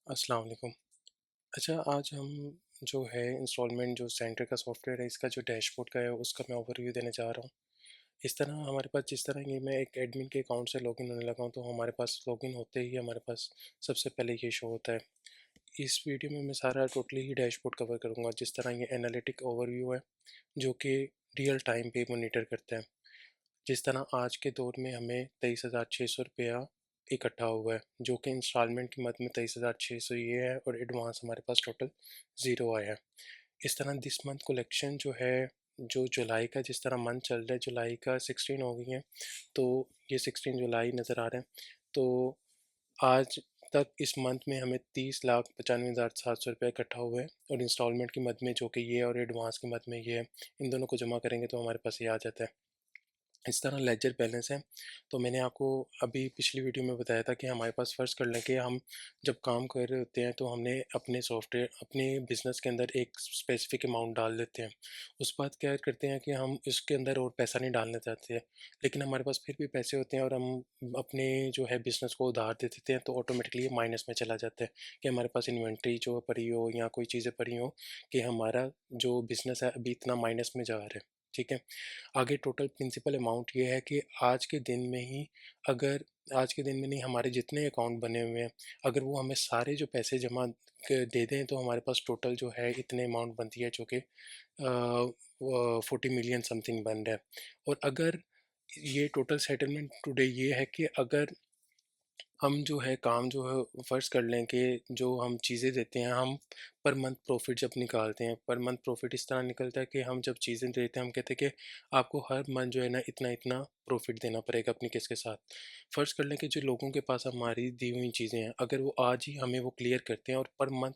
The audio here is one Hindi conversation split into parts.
अस्सलाम वालेकुम। अच्छा, आज हम जो है इंस्टॉलमेंट जो सेंटर का सॉफ्टवेयर है, इसका जो डैशबोर्ड का है उसका मैं ओवरव्यू देने जा रहा हूँ। इस तरह हमारे पास जिस तरह ये मैं एक एडमिन के अकाउंट से लॉगिन होने लगा हूँ, तो हमारे पास लॉगिन होते ही हमारे पास सबसे पहले ये शो होता है। इस वीडियो में मैं सारा टोटली ही डैशबोर्ड कवर करूँगा, जिस तरह ये एनालिटिक ओवरव्यू है जो कि रियल टाइम पे मॉनिटर करता है। जिस तरह आज के दौर में हमें 23,600 रुपया इकट्ठा हुआ है, जो कि इंस्टॉलमेंट की मद में 23,600 ये है और एडवांस हमारे पास टोटल ज़ीरो आया है। इस तरह दिस मंथ कलेक्शन जो है, जो जुलाई का जिस तरह मंथ चल रहा है, जुलाई का 16 हो गई है, तो ये 16 जुलाई नज़र आ रहा है। तो आज तक इस मंथ में हमें 30,95,700 रुपये इकट्ठा हुआ है और इंस्टॉलमेंट की मद में जो कि ये और एडवांस की मद में ये है, इन दोनों को जमा करेंगे तो हमारे पास ये आ जाता है। इस तरह लेजर बैलेंस है। तो मैंने आपको अभी पिछली वीडियो में बताया था कि हमारे पास फ़र्ज़ कर लें कि हम जब काम कर रहे होते हैं तो हमने अपने सॉफ्टवेयर अपने बिज़नेस के अंदर एक स्पेसिफ़िक अमाउंट डाल देते हैं। उस बात क्या करते हैं कि हम इसके अंदर और पैसा नहीं डालना चाहते हैं, लेकिन हमारे पास फिर भी पैसे होते हैं और हम अपने जो है बिज़नेस को उधार दे देते हैं, तो ऑटोमेटिकली ये माइनस में चला जाता है कि हमारे पास इन्वेंट्री जो पड़ी हो या कोई चीज़ें पड़ी हो कि हमारा जो बिज़नेस है अभी इतना माइनस में जा रहा है। ठीक है? आगे टोटल प्रिंसिपल अमाउंट ये है कि आज के दिन में ही, अगर आज के दिन में नहीं, हमारे जितने अकाउंट बने हुए हैं, अगर वो हमें सारे जो पैसे जमा दे दें तो हमारे पास टोटल जो है इतने अमाउंट बनती है, जो कि 40 मिलियन समथिंग बन रहा है। और अगर ये टोटल सेटलमेंट टुडे ये है कि अगर हम जो है काम जो है फ़र्ज़ कर लें कि जो हम चीज़ें देते हैं, हम पर मंथ प्रॉफ़िट जब निकालते हैं, पर मंथ प्रॉफ़िट इस तरह निकलता है कि हम जब चीज़ें देते हैं, हम कहते हैं कि आपको हर मंथ जो है ना इतना-इतना प्रॉफ़िट देना पड़ेगा अपनी किस्त के साथ। फ़र्ज़ कर लें कि जो लोगों के पास हमारी दी हुई चीज़ें हैं, अगर वो आज ही हमें वो क्लियर करते हैं और पर मंथ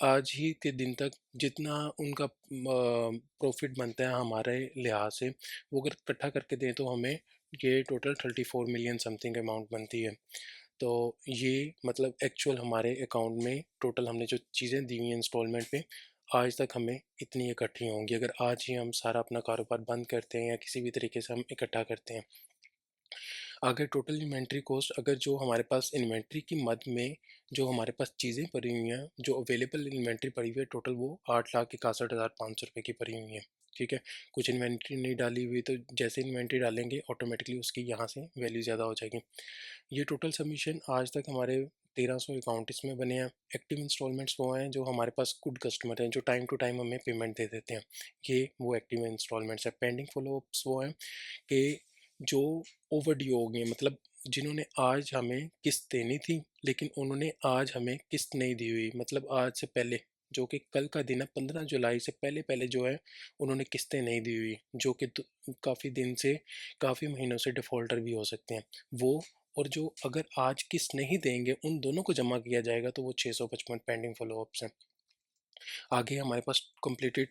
आज ही के दिन तक जितना उनका प्रॉफ़िट बनता है हमारे लिहाज से, वो अगर इकट्ठा करके दें तो हमें ये टोटल 34 मिलियन समथिंग अमाउंट बनती है। तो ये मतलब एक्चुअल हमारे अकाउंट में टोटल हमने जो चीज़ें दी हुई हैं इंस्टॉलमेंट पे, आज तक हमें इतनी इकट्ठी होंगी। अगर आज ही हम सारा अपना कारोबार बंद करते हैं या किसी भी तरीके से हम इकट्ठा करते हैं। अगर टोटल इन्वेंट्री कॉस्ट, अगर जो हमारे पास इन्वेंट्री की मद में जो हमारे पास चीज़ें पड़ी हुई हैं, जो अवेलेबल इन्वेंट्री पड़ी हुई है, टोटल वो 8,61,500 रुपये की पड़ी हुई है। ठीक है? कुछ इन्वेंट्री नहीं डाली हुई, तो जैसे इन्वेंट्री डालेंगे ऑटोमेटिकली उसकी यहाँ से वैल्यू ज़्यादा हो जाएगी। ये टोटल सबमिशन आज तक हमारे 1300 अकाउंट इसमें बने हैं। एक्टिव इंस्टॉलमेंट्स वो हैं जो हमारे पास गुड कस्टमर हैं, जो टाइम टू टाइम हमें पेमेंट दे देते हैं। ये वो एक्टिव इंस्टॉलमेंट्स हैं। पेंडिंग फॉलोअप्स वो हैं कि जो ओवरड्यू हो गए हैं, मतलब जिन्होंने आज हमें किस्त देनी थी लेकिन उन्होंने आज हमें किस्त नहीं दी हुई, मतलब आज से पहले, जो कि कल का दिन है, 15 जुलाई से पहले पहले जो है उन्होंने किस्तें नहीं दी हुई, जो कि काफ़ी दिन से, काफ़ी महीनों से डिफ़ॉल्टर भी हो सकते हैं वो। और जो अगर आज किस्त नहीं देंगे, उन दोनों को जमा किया जाएगा, तो वो 655 पेंडिंग फॉलोअप्स हैं। आगे हमारे पास कंप्लीटेड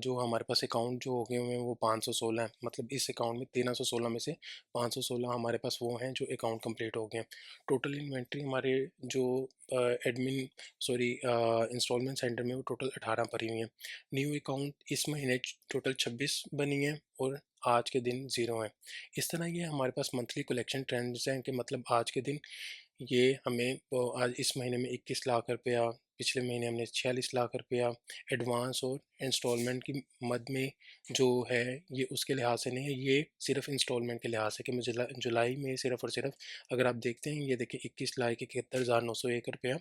जो हमारे पास अकाउंट जो हो गए हुए हैं वो 516 हैं, मतलब इस अकाउंट में 1316 में से 516 हमारे पास वो हैं जो अकाउंट कंप्लीट हो गए हैं। टोटल इन्वेंट्री हमारे जो एडमिन सॉरी इंस्टॉलमेंट सेंटर में वो टोटल 18 पड़ी हुई हैं। न्यू अकाउंट इस महीने टोटल 26 बनी हैं और आज के दिन ज़ीरो हैं। इस तरह ये हमारे पास मंथली कलेक्शन ट्रेंड्स हैं कि मतलब आज के दिन ये हमें आज इस महीने में 21 लाख रुपया, पिछले महीने हमने 46 लाख रुपया एडवांस और इंस्टॉलमेंट की मद में जो है, ये उसके लिहाज से नहीं है, ये सिर्फ इंस्टॉलमेंट के लिहाज से कि मुझे जुलाई में सिर्फ और सिर्फ, अगर आप देखते हैं ये देखिए 21,71,901 रुपया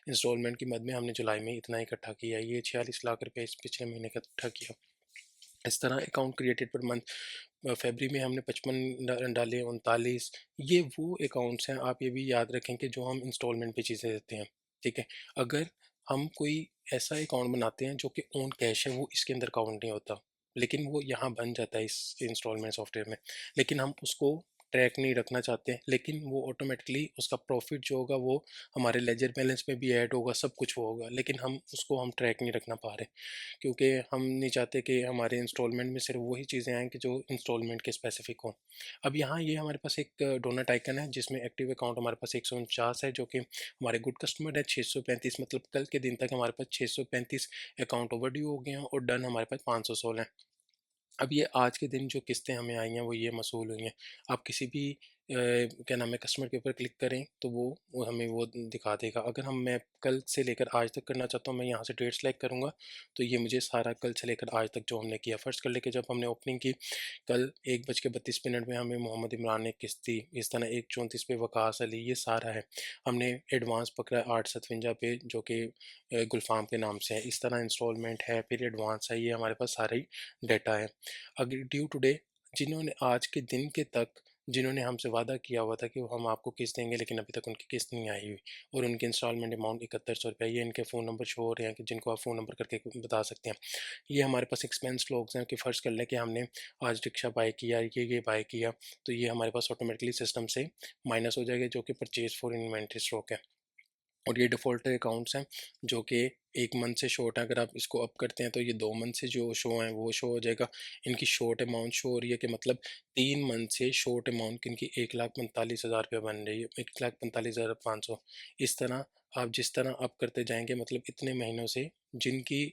इंस्टॉलमेंट की मद में हमने जुलाई में इतना इकट्ठा किया है। ये 46 लाख रुपया इस पिछले महीने इकट्ठा किया। इस तरह अकाउंट क्रिएटेड पर मंथ फरवरी में हमने 55 डाले, 39। ये वो अकाउंट्स हैं, आप ये भी याद रखें कि जो हम इंस्टॉलमेंट पे चीज़ें देते हैं। ठीक है? अगर हम कोई ऐसा अकाउंट बनाते हैं जो कि ओन कैश है, वो इसके अंदर काउंट नहीं होता, लेकिन वो यहाँ बन जाता है इस इंस्टॉलमेंट सॉफ्टवेयर में। लेकिन हम उसको ट्रैक नहीं रखना चाहते, लेकिन वो ऑटोमेटिकली उसका प्रॉफिट जो होगा वो हमारे लेजर बैलेंस में भी ऐड होगा, सब कुछ वो होगा, लेकिन हम ट्रैक नहीं रखना पा रहे, क्योंकि हम नहीं चाहते कि हमारे इंस्टॉलमेंट में सिर्फ वही चीज़ें आएँ कि जो इंस्टॉलमेंट के स्पेसिफिक हों। अब यहाँ ये हमारे पास एक डोनट आइकन है जिसमें एक्टिव अकाउंट हमारे पास 149 है, जो कि हमारे गुड कस्टमर है। 635, मतलब कल के दिन तक हमारे पास 635 अकाउंट ओवरड्यू हो गए हैं और डन हमारे पास 516 हैं। अब ये आज के दिन जो किस्तें हमें आई हैं वो ये मसूल हुई हैं। आप किसी भी क्या नाम है, कस्टमर के ऊपर क्लिक करें तो वो हमें वो दिखा देगा। अगर मैं कल से लेकर आज तक करना चाहता हूँ, मैं यहाँ से डेट सेलेक्ट करूँगा तो ये मुझे सारा कल से लेकर आज तक जो हमने किया, फ़र्ज़ कर लें कि जब हमने ओपनिंग की कल 1:32 में हमें मोहम्मद इमरान ने किस्त दी, इस तरह 1:34 पे वकास अली, ये सारा है। हमने एडवांस पकड़ा 8:57 पे जो कि गुलफ़ाम के नाम से है, इस तरह इंस्टॉलमेंट है, फिर एडवांस है, ये हमारे पास सारा ही डाटा है। अगर ड्यू टुडे जिन्होंने आज के दिन के तक जिन्होंने हमसे वादा किया हुआ था कि वो हम आपको किस्त देंगे, लेकिन अभी तक उनकी किस्त नहीं आई हुई और उनकी इंस्टॉलमेंट अमाउंट 7100 रुपये, ये इनके फ़ोन नंबर शो हो रहे हैं कि जिनको आप फ़ोन नंबर करके बता सकते हैं। ये हमारे पास एक्सपेंस लॉग्स हैं कि फ़र्ज़ कर लें कि हमने आज रिक्शा बाय किया, ये बाय किया, तो ये हमारे पास ऑटोमेटिकली सिस्टम से माइनस हो जाएगा जो कि परचेज़ फॉर इन्वेंटरी स्टॉक है। और ये डिफ़ॉल्ट अकाउंट्स हैं जो कि 1 मंथ से शॉर्ट है, अगर आप इसको अप करते हैं तो ये 2 मंथ से जो शो हैं वो शो हो जाएगा। इनकी शॉर्ट अमाउंट शो हो रही है कि मतलब 3 मंथ से शॉर्ट अमाउंट इनकी 1,45,000 रुपये बन रही है, 1,45,500। इस तरह आप जिस तरह अप करते जाएँगे मतलब इतने महीनों से जिनकी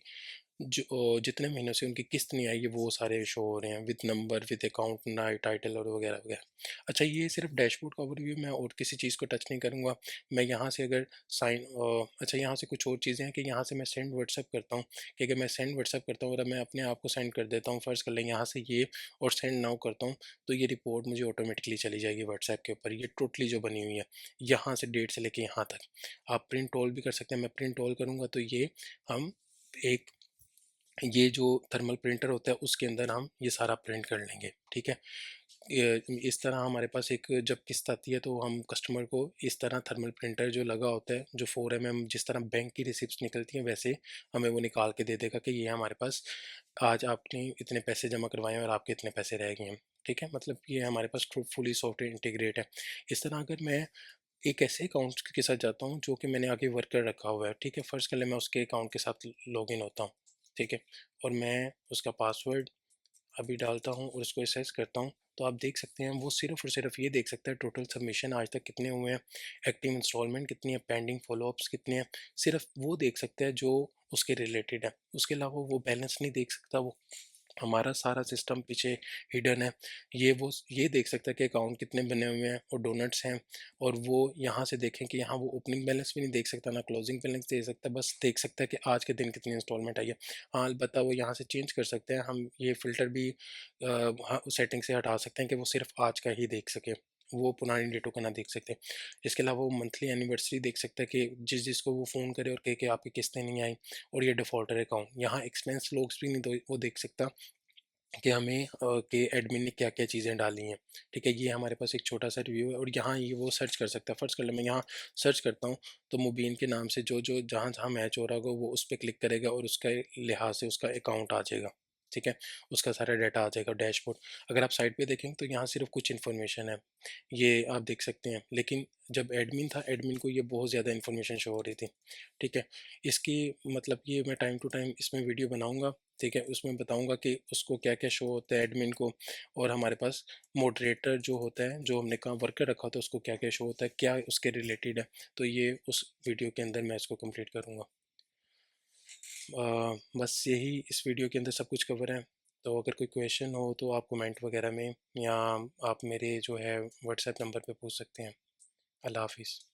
जितने महीनों से उनकी किस्त नहीं आई है वो सारे शो हो रहे हैं विद नंबर, विद अकाउंट ना टाइटल और वगैरह वगैरह। अच्छा, ये सिर्फ डैशबोर्ड का ओवरव्यू, मैं और किसी चीज़ को टच नहीं करूँगा। मैं यहाँ से अगर अच्छा, यहाँ से कुछ और चीज़ें हैं कि यहाँ से मैं सेंड व्हाट्सएप करता हूँ, कि अगर मैं सेंड व्हाट्सएप करता हूँ और मैं अपने आप को सेंड कर देता हूँ, फ़र्ज़ कर लें यहाँ से ये, और सेंड नाउ करता हूँ, तो ये रिपोर्ट मुझे ऑटोमेटिकली चली जाएगी व्हाट्सएप के ऊपर, ये टोटली जो बनी हुई है यहाँ से डेट से लेके यहाँ तक। आप प्रिंट ऑल भी कर सकते हैं, मैं प्रिंट ऑल करूँगा तो ये हम एक ये जो थर्मल प्रिंटर होता है उसके अंदर हम ये सारा प्रिंट कर लेंगे, ठीक है। इस तरह हमारे पास एक जब किस्त आती है तो हम कस्टमर को इस तरह थर्मल प्रिंटर जो लगा होता है, जो 4 mm जिस तरह बैंक की रिसिप्ट निकलती हैं वैसे हमें वो निकाल के दे देगा कि ये हमारे पास आज आपने इतने पैसे जमा करवाए हैं और आपके इतने पैसे रह गए हैं, ठीक है। मतलब ये हमारे पास फुली सॉफ्टवेयर इंटीग्रेट है। इस तरह अगर मैं एक ऐसे अकाउंट के साथ जाता हूँ जो कि मैंने आगे वर्कर रखा हुआ है, ठीक है, फ़र्ज़ कर लें मैं उसके अकाउंट के साथ लॉगिन होता हूँ, ठीक है, और मैं उसका पासवर्ड अभी डालता हूँ और उसको एक्सेस करता हूँ, तो आप देख सकते हैं वो सिर्फ़ और सिर्फ ये देख सकता है टोटल सबमिशन आज तक कितने हुए हैं, एक्टिव इंस्टॉलमेंट कितनी है, पेंडिंग फ़ॉलोअप्स कितने हैं, सिर्फ वो देख सकता है जो उसके रिलेटेड है। उसके अलावा वो बैलेंस नहीं देख सकता, वो हमारा सारा सिस्टम पीछे हिडन है। ये देख सकता है कि अकाउंट कितने बने हुए हैं और डोनट्स हैं, और वो यहाँ से देखें कि यहाँ वो ओपनिंग बैलेंस भी नहीं देख सकता, ना क्लोजिंग बैलेंस देख सकता, बस देख सकता है कि आज के दिन कितनी इंस्टॉलमेंट आई है। हाँ, अलबत्ता वो यहाँ से चेंज कर सकते हैं, हम ये फ़िल्टर भी हाँ, सेटिंग से हटा सकते हैं कि वो सिर्फ आज का ही देख सके, वो पुरानी डेटों का ना देख सकते। इसके अलावा वो मंथली एनिवर्सरी देख सकता है कि जिसको वो फ़ोन करे और कहे कि आपकी किस्तें नहीं आई, और ये डिफ़ॉल्टर अकाउंट यहाँ एक्सपेंस लॉग्स भी नहीं वो देख सकता कि हमें कि एडमिन ने क्या-क्या चीज़ें डाली हैं, ठीक है? ये हमारे पास एक छोटा-सा रिव्यू है और यहाँ ये वो सर्च कर सकता है। फ़र्ज़ कर लें मैं यहाँ सर्च करता हूँ, तो मुबीन के नाम से जो-जो जहाँ-जहाँ मैच हो रहा होगा वो उस पे क्लिक करेगा और उसके लिहाज़ से उसका अकाउंट आ जाएगा, ठीक है? उसका सारा डाटा आ जाएगा डैशबोर्ड। अगर आप साइड पे देखेंगे तो यहाँ सिर्फ़ कुछ इन्फॉर्मेशन है, ये आप देख सकते हैं। लेकिन जब एडमिन था, एडमिन को ये बहुत ज़्यादा इन्फॉर्मेशन शो हो रही थी, ठीक है? इसकी मतलब ये मैं टाइम टू टाइम इसमें वीडियो बनाऊँगा, ठीक है, उसमें बताऊँगा कि उसको क्या-क्या शो होता है एडमिन को, और हमारे पास मॉडरेटर जो होता है, जो हमने काम वर्कर रखा होता है उसको क्या-क्या शो होता है, क्या उसके रिलेटेड है, तो ये उस वीडियो के अंदर मैं इसको कंप्लीट करूँगा। बस यही इस वीडियो के अंदर सब कुछ कवर है, तो अगर कोई क्वेश्चन हो तो आप कमेंट वगैरह में या आप मेरे जो है व्हाट्सएप नंबर पे पूछ सकते हैं। अल्लाह हाफ़िज़।